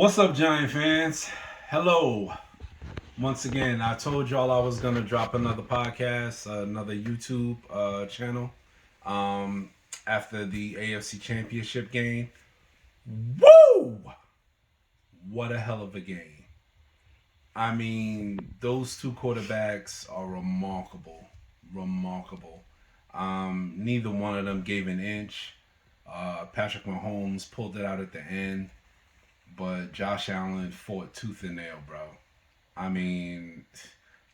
What's up, Giant fans? Hello. Once again, I told y'all I was going to drop another podcast, another YouTube channel after the AFC Championship game. Woo! What a hell of a game. I mean, those two quarterbacks are remarkable. Remarkable. Neither one of them gave an inch. Patrick Mahomes pulled it out at the end, but Josh Allen fought tooth and nail, bro. I mean,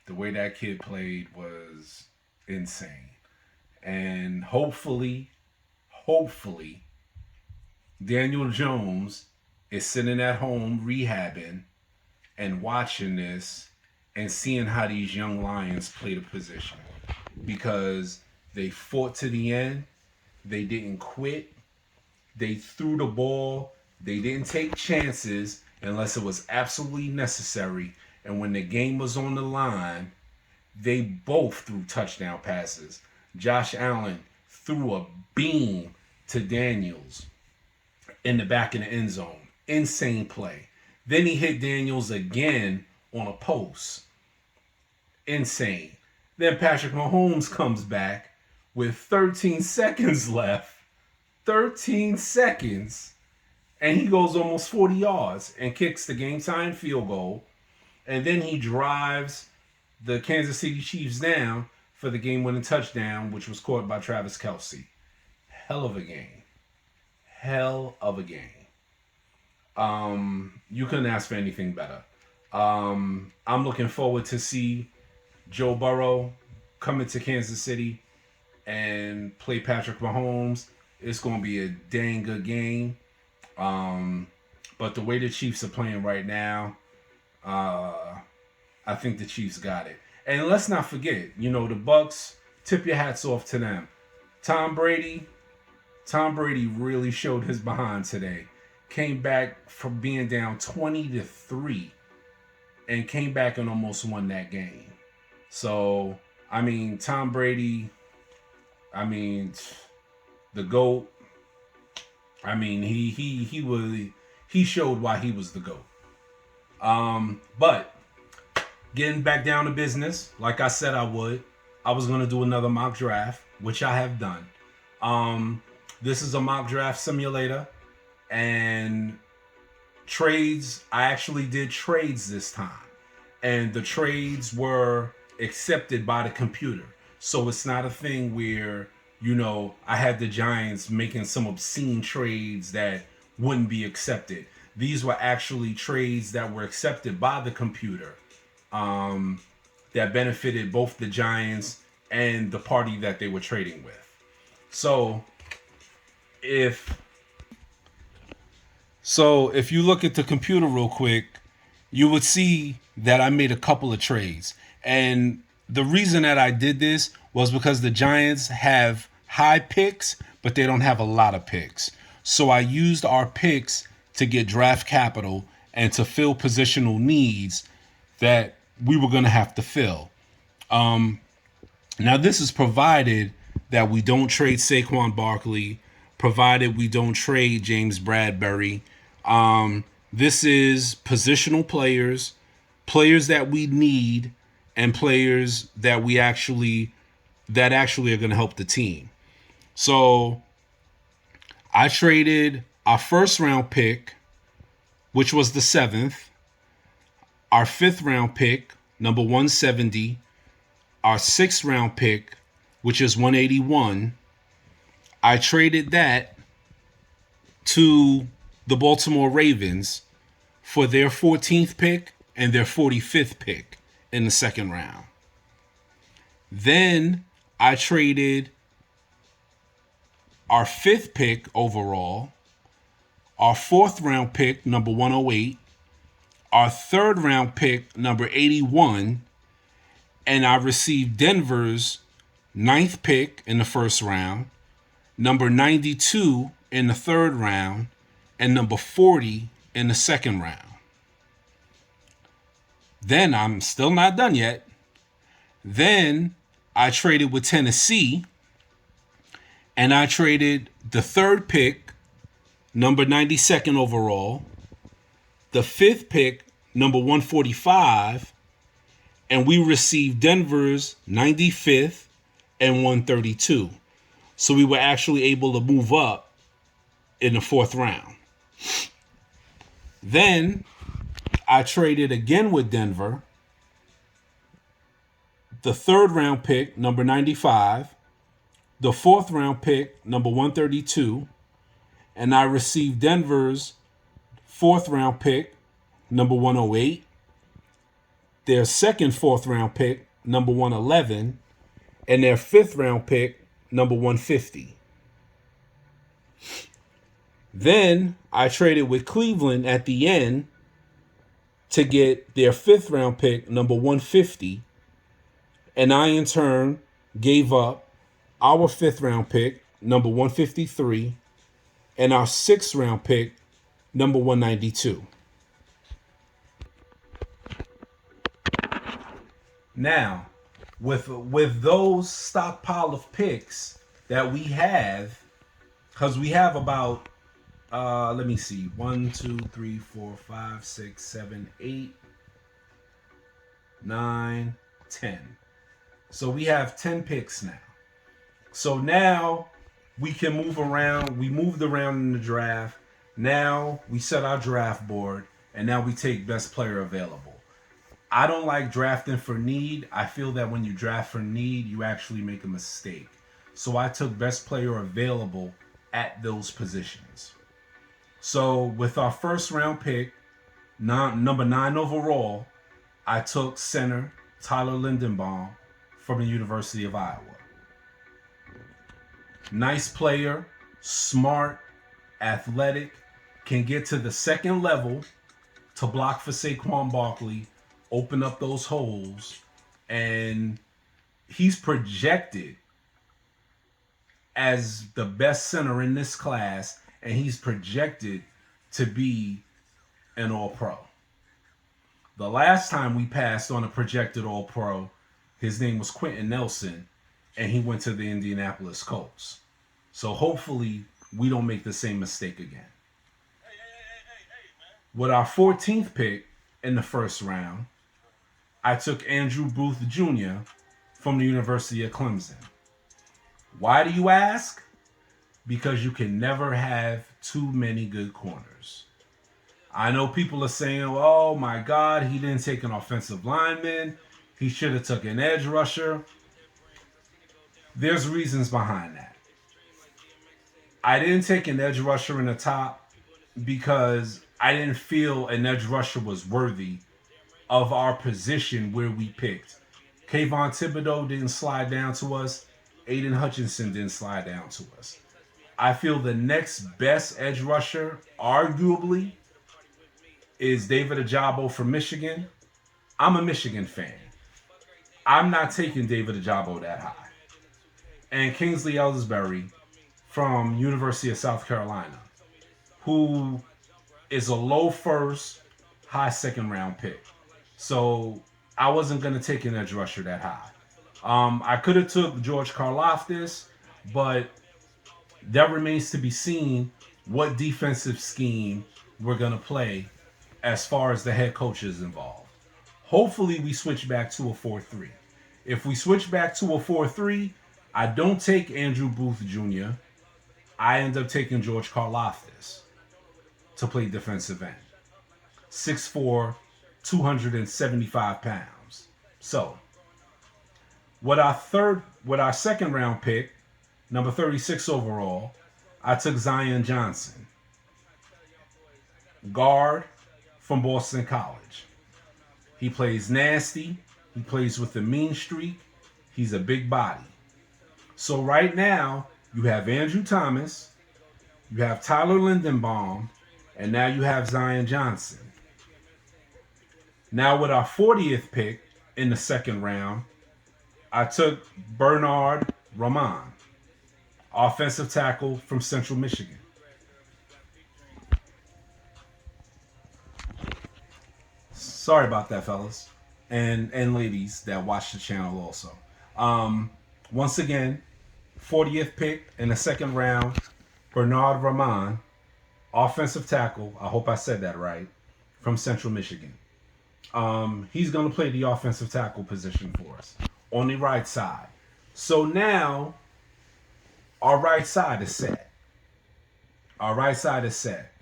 the way that kid played was insane. And hopefully, Daniel Jones is sitting at home rehabbing and watching this and seeing how these young Lions play the position. Because they fought to the end, they didn't quit, they threw the ball, they didn't take chances unless it was absolutely necessary. And when the game was on the line, they both threw touchdown passes. Josh Allen threw a beam to Daniels in the back of the end zone. Insane play. Then he hit Daniels again on a post. Insane. Then Patrick Mahomes comes back with 13 seconds left. 13 seconds. And he goes almost 40 yards and kicks the game time field goal. And then he drives the Kansas City Chiefs down for the game-winning touchdown, which was caught by Travis Kelce. Hell of a game. Hell of a game. You couldn't ask for anything better. I'm looking forward to see Joe Burrow come into Kansas City and play Patrick Mahomes. It's going to be a dang good game. But the way the Chiefs are playing right now, I think the Chiefs got it. And let's not forget, the Bucks, tip your hats off to them. Tom Brady really showed his behind today. Came back from being down 20-3 and came back and almost won that game. So, Tom Brady, the GOAT, he showed why he was the GOAT. But getting back down to business, like I said I would, I was going to do another mock draft, which I have done. This is a mock draft simulator, and trades, I actually did trades this time. And the trades were accepted by the computer. So it's not a thing where, I had the Giants making some obscene trades that wouldn't be accepted. These were actually trades that were accepted by the computer that benefited both the Giants and the party that they were trading with. So if you look at the computer real quick, you would see that I made a couple of trades. And the reason that I did this was because the Giants have high picks, but they don't have a lot of picks. So I used our picks to get draft capital and to fill positional needs that we were going to have to fill. Now, this is provided that we don't trade Saquon Barkley, provided we don't trade James Bradbury. This is positional players that we need, and players that actually are going to help the team. So I traded our first round pick, which was the 7th, our 5th round pick, number 170, our 6th round pick, which is 181. I traded that to the Baltimore Ravens for their 14th pick and their 45th pick in the second round. Then I traded our 5th pick overall, our 4th round pick, number 108, our 3rd round pick, number 81, and I received Denver's 9th pick in the first round, number 92 in the 3rd round, and number 40 in the second round. Then I'm still not done yet. Then I traded with Tennessee, and I traded the 3rd pick, number 92nd overall, the 5th pick, number 145, and we received Denver's 95th and 132. So we were actually able to move up in the 4th round. Then I traded again with Denver, the 3rd round pick, number 95, the 4th round pick, number 132, and I received Denver's 4th round pick, number 108, their second 4th round pick, number 111, and their 5th round pick, number 150. Then I traded with Cleveland at the end to get their 5th round pick, number 150, and I in turn gave up our 5th round pick, number 153, and our 6th round pick, number 192. Now, with those stockpile of picks that we have, because we have about, let me see, 1, 2, 3, 4, 5, 6, 7, 8, 9, 10. So we have 10 picks now. So now we can move around. We moved around in the draft. Now we set our draft board, and now we take best player available. I don't like drafting for need. I feel that when you draft for need, you actually make a mistake. So I took best player available at those positions. So with our 1st round pick, number 9 overall, I took center Tyler Lindenbaum from the University of Iowa. Nice player, smart, athletic, can get to the 2nd level to block for Saquon Barkley, open up those holes, and he's projected as the best center in this class, and he's projected to be an All-Pro. The last time we passed on a projected All-Pro, his name was Quentin Nelson, and he went to the Indianapolis Colts. So hopefully we don't make the same mistake again. With our 14th pick in the 1st round, I took Andrew Booth Jr. from the University of Clemson. Why do you ask? Because you can never have too many good corners. I know people are saying, oh my God, he didn't take an offensive lineman. He should have took an edge rusher. There's reasons behind that. I didn't take an edge rusher in the top because I didn't feel an edge rusher was worthy of our position where we picked. Kayvon Thibodeau didn't slide down to us. Aiden Hutchinson didn't slide down to us. I feel the next best edge rusher, arguably, is David Ajabo from Michigan. I'm a Michigan fan. I'm not taking David Ajabo that high. And Kingsley Ellsbury from University of South Carolina, who is a low 1st, high 2nd round pick. So I wasn't going to take an edge rusher that high. I could have took George Karlaftis, but that remains to be seen what defensive scheme we're going to play as far as the head coach is involved. Hopefully we switch back to a 4-3. If we switch back to a 4-3, I don't take Andrew Booth Jr. I end up taking George Karlaftis to play defensive end. 6'4", 275 pounds. So, with our 2nd round pick, number 36 overall, I took Zion Johnson, guard from Boston College. He plays nasty. He plays with a mean streak. He's a big body. So right now, you have Andrew Thomas, you have Tyler Lindenbaum, and now you have Zion Johnson. Now with our 40th pick in the 2nd round, I took Bernard Rahman, offensive tackle from Central Michigan. Sorry about that, fellas and ladies that watch the channel also. Once again, 40th pick in the 2nd round, Bernard Rahman, offensive tackle. I hope I said that right. from Central Michigan. He's going to play the offensive tackle position for us on the right side. So now our right side is set. Our right side is set.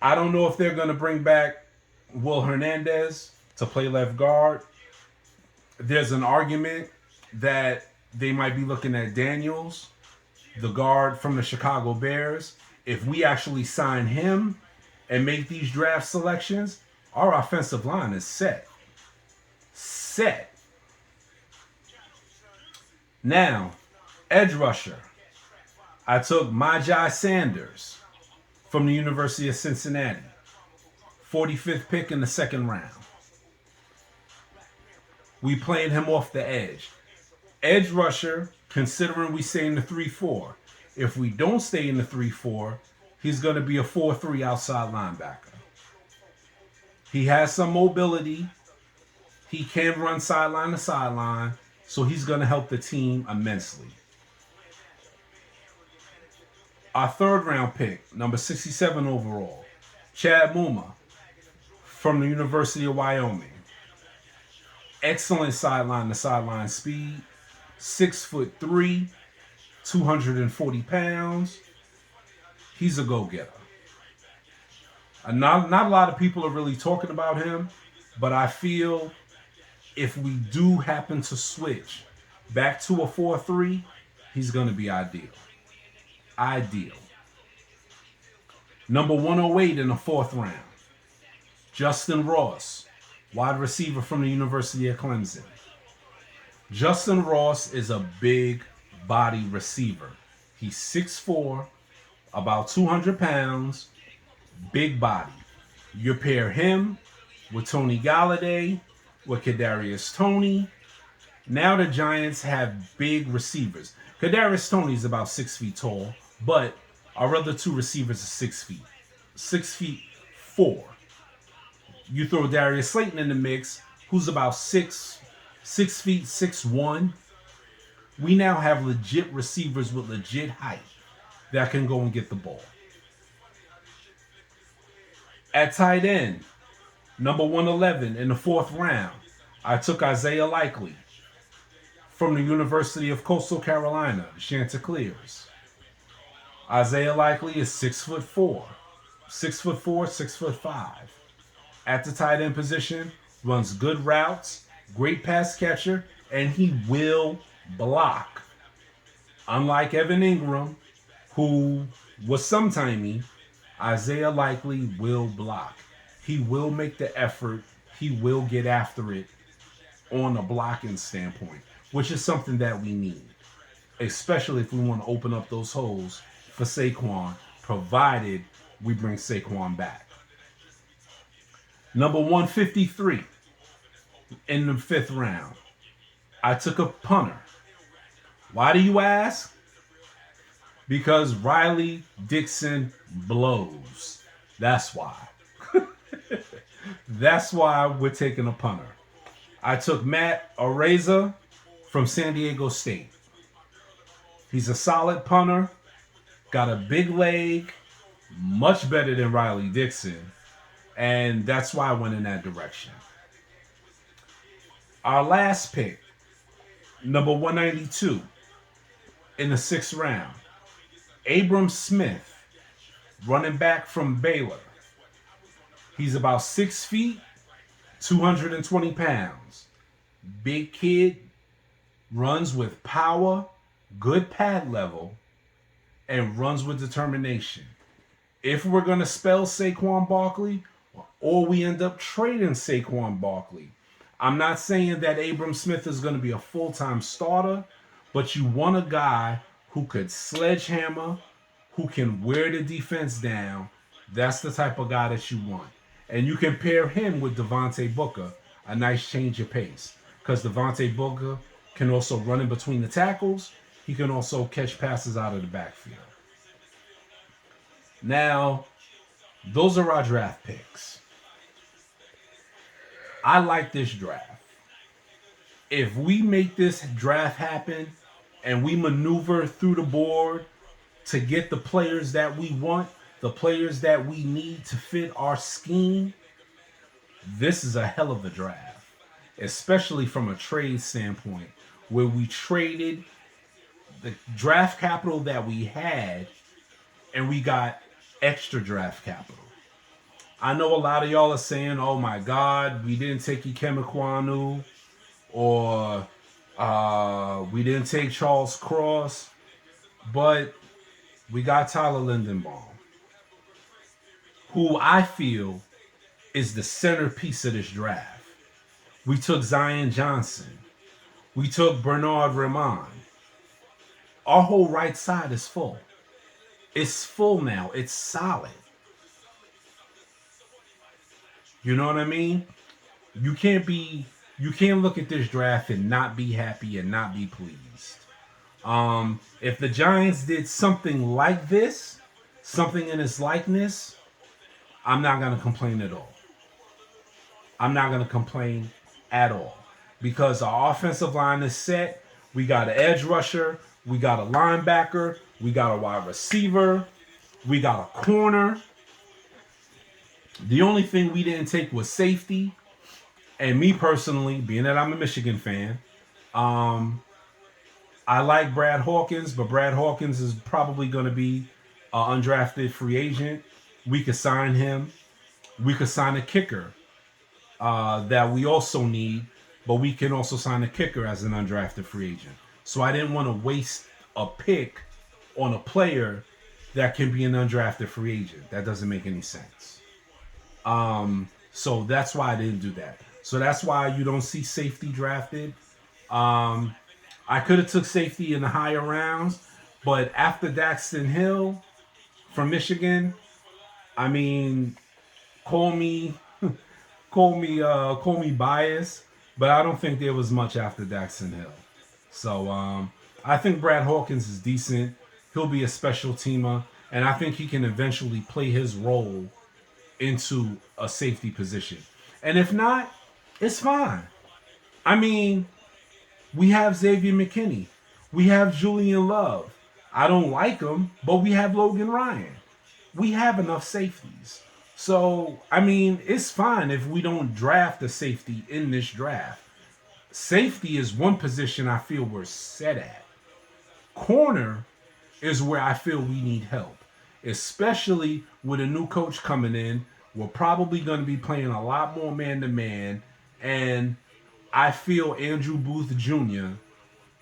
I don't know if they're going to bring back Will Hernandez to play left guard. There's an argument that they might be looking at Daniels, the guard from the Chicago Bears. If we actually sign him and make these draft selections, our offensive line is set. Set. Now, edge rusher. I took Majai Sanders from the University of Cincinnati. 45th pick in the second round. We played him off the edge. Edge rusher, considering we stay in the 3-4. If we don't stay in the 3-4, he's going to be a 4-3 outside linebacker. He has some mobility. He can run sideline to sideline, so he's going to help the team immensely. Our third round pick, number 67 overall, Chad Muma from the University of Wyoming. Excellent sideline to sideline speed. 6'3", 240 pounds. He's a go-getter. Not a lot of people are really talking about him, but I feel if we do happen to switch back to a 4-3, he's going to be ideal. Ideal. Number 108 in the fourth round, Justin Ross, wide receiver from the University of Clemson. Justin Ross is a big body receiver. He's 6'4", about 200 pounds, big body. You pair him with Tony Galladay, with Kadarius Toney. Now the Giants have big receivers. Kadarius Toney is about 6 feet tall, but our other two receivers are 6 feet. 6'4". You throw Darius Slayton in the mix, who's about 6 feet 6'1". We now have legit receivers with legit height that can go and get the ball. At tight end, number 111 in the fourth round, I took Isaiah Likely from the University of Coastal Carolina, the Chanticleers. Isaiah Likely is 6'4", 6'5". At the tight end position, runs good routes, great pass catcher, and he will block. Unlike Evan Ingram, who was sometimey, Isaiah Likely will block. He will make the effort. He will get after it on a blocking standpoint, which is something that we need, especially if we want to open up those holes for Saquon, provided we bring Saquon back. Number 153 in the fifth round, I took a punter. Why do you ask? Because Riley Dixon blows. That's why. That's why we're taking a punter. I took Matt Araiza from San Diego State. He's a solid punter, got a big leg, much better than Riley Dixon, and that's why I went in that direction. Our last pick, number 192 in the sixth round, Abram Smith, running back from Baylor. He's about 6 feet, 220 pounds. Big kid, runs with power, good pad level, and runs with determination. If we're going to spell Saquon Barkley, or we end up trading Saquon Barkley, I'm not saying that Abram Smith is going to be a full-time starter, but you want a guy who could sledgehammer, who can wear the defense down. That's the type of guy that you want. And you can pair him with Devontae Booker, a nice change of pace. Because Devontae Booker can also run in between the tackles. He can also catch passes out of the backfield. Now, those are our draft picks. I like this draft. If we make this draft happen and we maneuver through the board to get the players that we want, the players that we need to fit our scheme, this is a hell of a draft, especially from a trade standpoint, where we traded the draft capital that we had and we got extra draft capital. I know a lot of y'all are saying, "Oh my God, we didn't take Ikemikwanu, or we didn't take Charles Cross," but we got Tyler Lindenbaum, who I feel is the centerpiece of this draft. We took Zion Johnson. We took Bernard Raymond. Our whole right side is full. It's full now. It's solid. You know what I mean? You can't look at this draft and not be happy and not be pleased. If the Giants did something like this, something in its likeness, I'm not going to complain at all. I'm not going to complain at all. Because our offensive line is set. We got an edge rusher. We got a linebacker. We got a wide receiver. We got a corner. The only thing we didn't take was safety. And me personally, being that I'm a Michigan fan, I like Brad Hawkins, but Brad Hawkins is probably going to be an undrafted free agent. We could sign him. We could sign a kicker that we also need, but we can also sign a kicker as an undrafted free agent. So I didn't want to waste a pick on a player that can be an undrafted free agent. That doesn't make any sense. So that's why I didn't do that. So that's why you don't see safety drafted. I could have took safety in the higher rounds, but after Daxton Hill from Michigan, I mean, call me biased, but I don't think there was much after Daxton Hill. So I think Brad Hawkins is decent. He'll be a special teamer, and I think he can eventually play his role into a safety position. And if not, it's fine. I mean, we have Xavier McKinney. We have Julian Love. I don't like him, but we have Logan Ryan. We have enough safeties. So, I mean, it's fine if we don't draft a safety in this draft. Safety is one position I feel we're set at. Corner is where I feel we need help, especially with a new coach coming in. We're probably going to be playing a lot more man-to-man, and I feel Andrew Booth Jr.,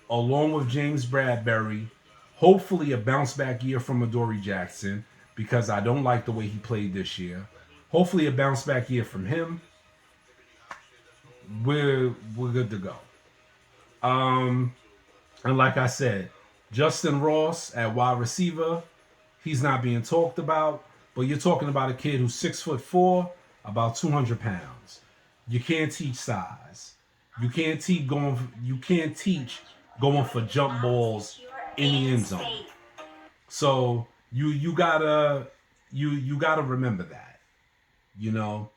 along with James Bradbury, hopefully a bounce-back year from Adoree Jackson, because I don't like the way he played this year. Hopefully a bounce-back year from him. We're good to go. And like I said, Justin Ross at wide receiver, he's not being talked about, but you're talking about a kid who's 6'4", about 200 pounds. You can't teach size. You can't teach going for jump balls in the end zone. So you gotta remember that, you know.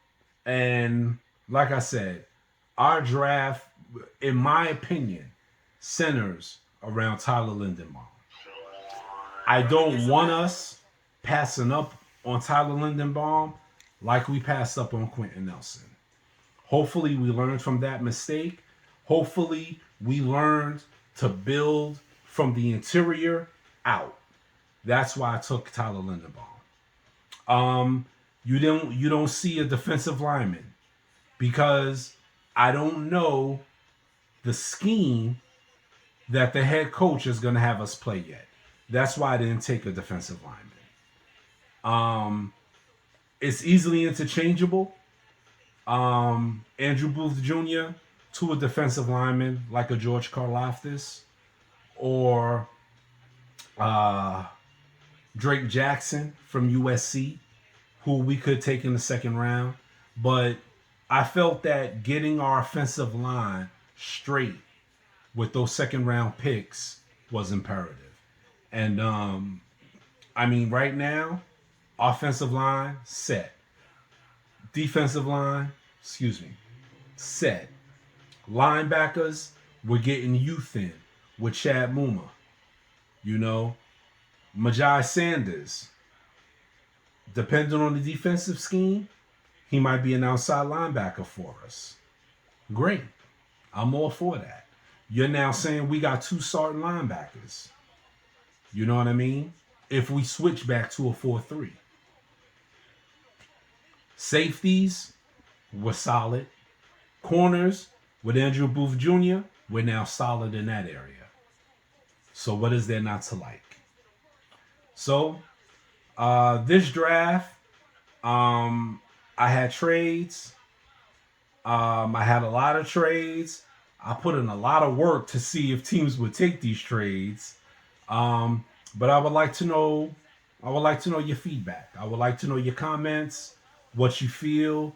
And like I said, our draft, in my opinion, centers around Tyler Lindenbaum. I don't want us passing up on Tyler Lindenbaum like we passed up on Quentin Nelson. Hopefully we learned from that mistake. Hopefully we learned to build from the interior out. That's why I took Tyler Lindenbaum. You don't see a defensive lineman because I don't know the scheme that the head coach is going to have us play yet. That's why I didn't take a defensive lineman. It's easily interchangeable. Andrew Booth Jr. to a defensive lineman like a George Karlaftis or Drake Jackson from USC, who we could take in the second round. But I felt that getting our offensive line straight with those second round picks was imperative. And I mean, right now, offensive line set. Defensive line, set. Linebackers, we're getting youth in with Chad Muma. You know, Majai Sanders. Depending on the defensive scheme, he might be an outside linebacker for us. Great. I'm all for that. You're now saying we got two starting linebackers. You know what I mean? If we switch back to a 4-3. Safeties were solid. Corners with Andrew Booth Jr., we're now solid in that area. So what is there not to like? So this draft, I had trades. I had a lot of trades. I put in a lot of work to see if teams would take these trades. But I would like to know. I would like to know your feedback. I would like to know your comments, what you feel,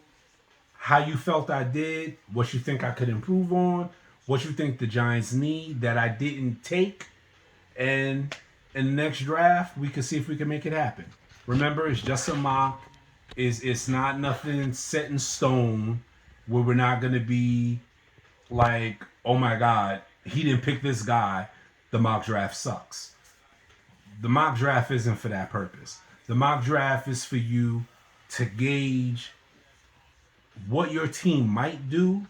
how you felt I did, what you think I could improve on, what you think the Giants need that I didn't take, and in the next draft we can see if we can make it happen. Remember, it's just a mock. It's not nothing set in stone where we're not gonna be like, oh my god, he didn't pick this guy. The mock draft sucks. The mock draft isn't for that purpose. The mock draft is for you to gauge what your team might do,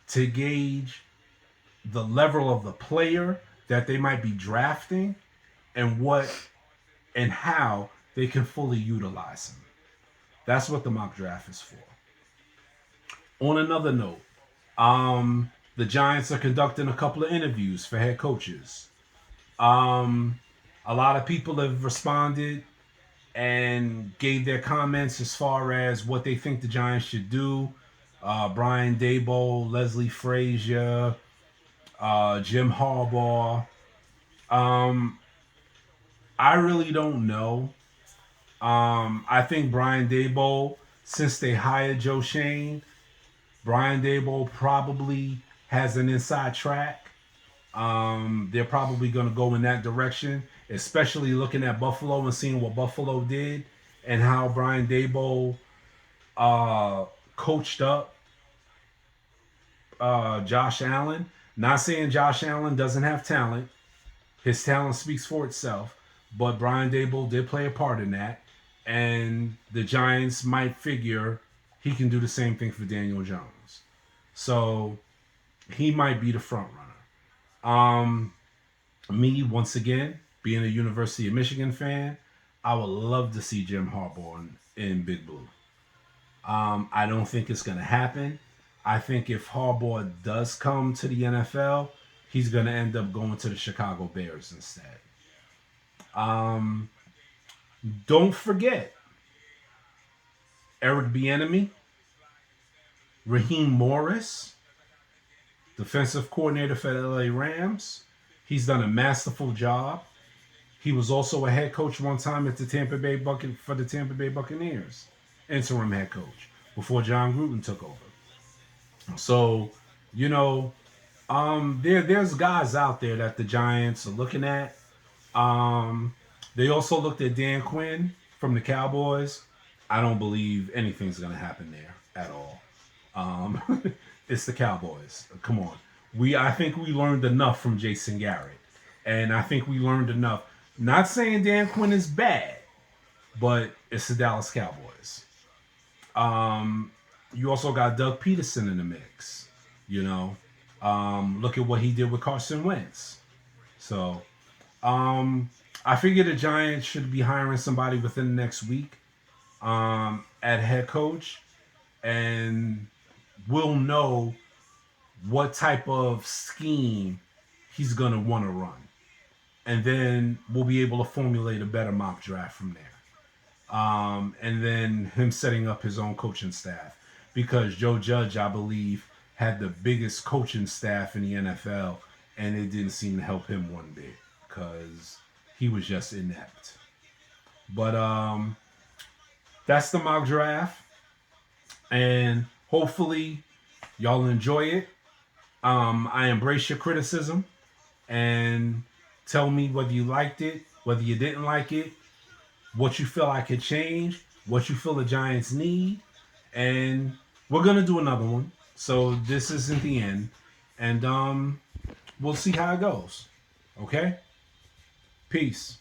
to gauge the level of the player that they might be drafting, and what and how they can fully utilize him. That's what the mock draft is for. On another note, the Giants are conducting a couple of interviews for head coaches. A lot of people have responded and gave their comments as far as what they think the Giants should do. Brian Daboll, Leslie Frazier, Jim Harbaugh. I really don't know. I think Brian Daboll, since they hired Joe Shane, Brian Daboll probably has an inside track. They're probably going to go in that direction, especially looking at Buffalo and seeing what Buffalo did and how Brian Daboll coached up Josh Allen. Not saying Josh Allen doesn't have talent. His talent speaks for itself. But Brian Daboll did play a part in that. And the Giants might figure he can do the same thing for Daniel Jones. So he might be the front runner. Me, once again, being a University of Michigan fan, I would love to see Jim Harbaugh in Big Blue. I don't think it's going to happen. I think if Harbaugh does come to the NFL, he's going to end up going to the Chicago Bears instead. Don't forget Eric Bieniemy, Raheem Morris, defensive coordinator for the LA Rams. He's done a masterful job. He was also a head coach one time at the Tampa Bay Buccaneers, interim head coach before John Gruden took over. So, there's guys out there that the Giants are looking at. They also looked at Dan Quinn from the Cowboys. I don't believe anything's going to happen there at all. It's the Cowboys. Come on. I think we learned enough from Jason Garrett. And I think we learned enough. Not saying Dan Quinn is bad, but it's the Dallas Cowboys. You also got Doug Peterson in the mix. Look at what he did with Carson Wentz. So, I figure the Giants should be hiring somebody within the next week at head coach, and we'll know what type of scheme he's going to want to run. And then we'll be able to formulate a better mock draft from there. And then him setting up his own coaching staff. Because Joe Judge, I believe, had the biggest coaching staff in the NFL, and it didn't seem to help him one bit because he was just inept. But that's the mock draft, and hopefully y'all enjoy it. I embrace your criticism, and tell me whether you liked it, whether you didn't like it, what you feel I could change, what you feel the Giants need, and we're gonna do another one. So this isn't the end, and we'll see how it goes. Okay? Peace.